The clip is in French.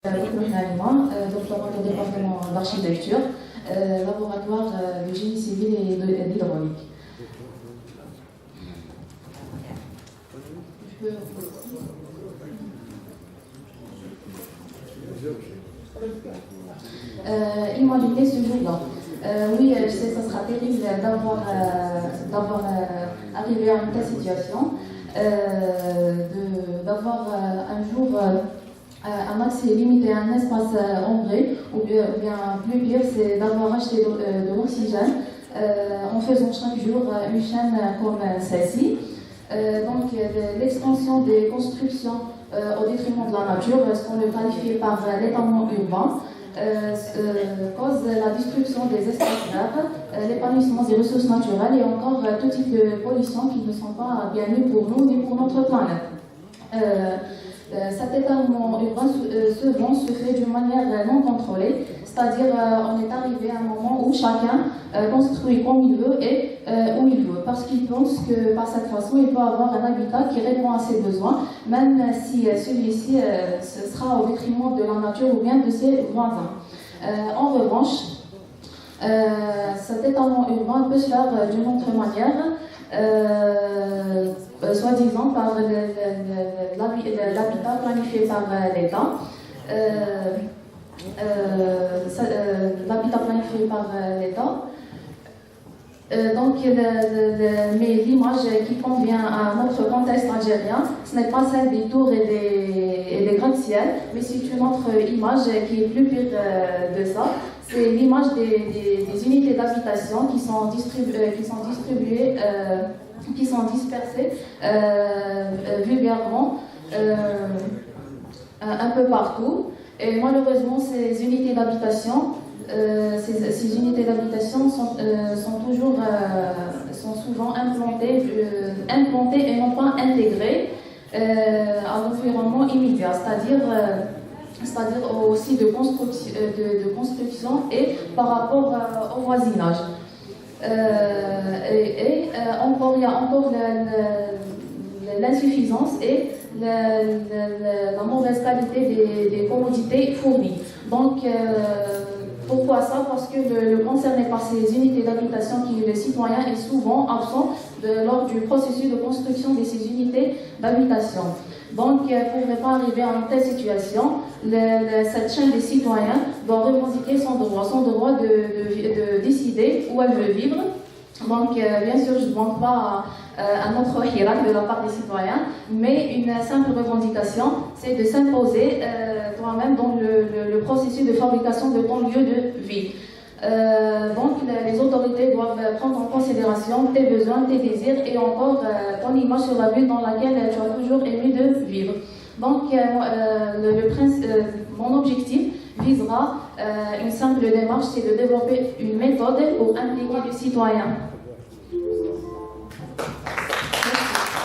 Doctorante au département d'architecture, laboratoire de génie civil et d'hydraulique. Immoralité ce jour-là. Oui, je sais, ça sera terrible d'avoir arrivé à une telle situation, d'avoir un jour un accès limité à un espace ombré, ou bien plus pire, c'est d'avoir acheté de l'oxygène en faisant chaque jour une chaîne comme celle-ci. Donc l'extension des constructions au détriment de la nature, ce qu'on le qualifie par l'étalement urbain, cause la destruction des espaces verts, l'épanouissement des ressources naturelles et encore tout type de pollution qui ne sont pas bien ni pour nous ni pour notre planète. Cet étalement urbain souvent se fait d'une manière non contrôlée, c'est-à-dire on est arrivé à un moment où chacun construit comme il veut et où il veut, parce qu'il pense que par cette façon il peut avoir un habitat qui répond à ses besoins, même si celui-ci sera au détriment de la nature ou bien de ses voisins. En revanche, cet étalement urbain peut se faire d'une autre manière, soi-disant par l'habitat planifié par l'État. L'habitat planifié par l'État. Mais l'image qui convient à notre contexte algérien, ce n'est pas celle des tours et des gratte-ciel, mais c'est une autre image qui est plus pire de ça. C'est l'image des unités d'habitation qui sont distribuées, qui sont dispersées vulgairement un peu partout. Et malheureusement, ces unités d'habitation sont souvent implantées et non pas intégrées à l'environnement immédiat, c'est-à-dire au site de construction et par rapport au voisinage. Il y a encore l'insuffisance et la mauvaise qualité des commodités fournies. Donc, pourquoi ça? Parce que le concerné par ces unités d'habitation, qui est le citoyen, est souvent absent lors du processus de construction de ces unités d'habitation. Donc, pour ne pas arriver à une telle situation, cette chaîne des citoyens doit revendiquer son droit de décider où elle veut vivre. Donc, bien sûr, je ne demande pas un autre hirak de la part des citoyens, mais une simple revendication, c'est de s'imposer toi-même dans le processus de fabrication de ton lieu de vie. Donc, les autorités doivent prendre en considération tes besoins, tes désirs et encore ton image sur la ville dans laquelle tu as toujours aimé de vivre. Donc, mon objectif visera une simple démarche, c'est de développer une méthode pour impliquer les citoyens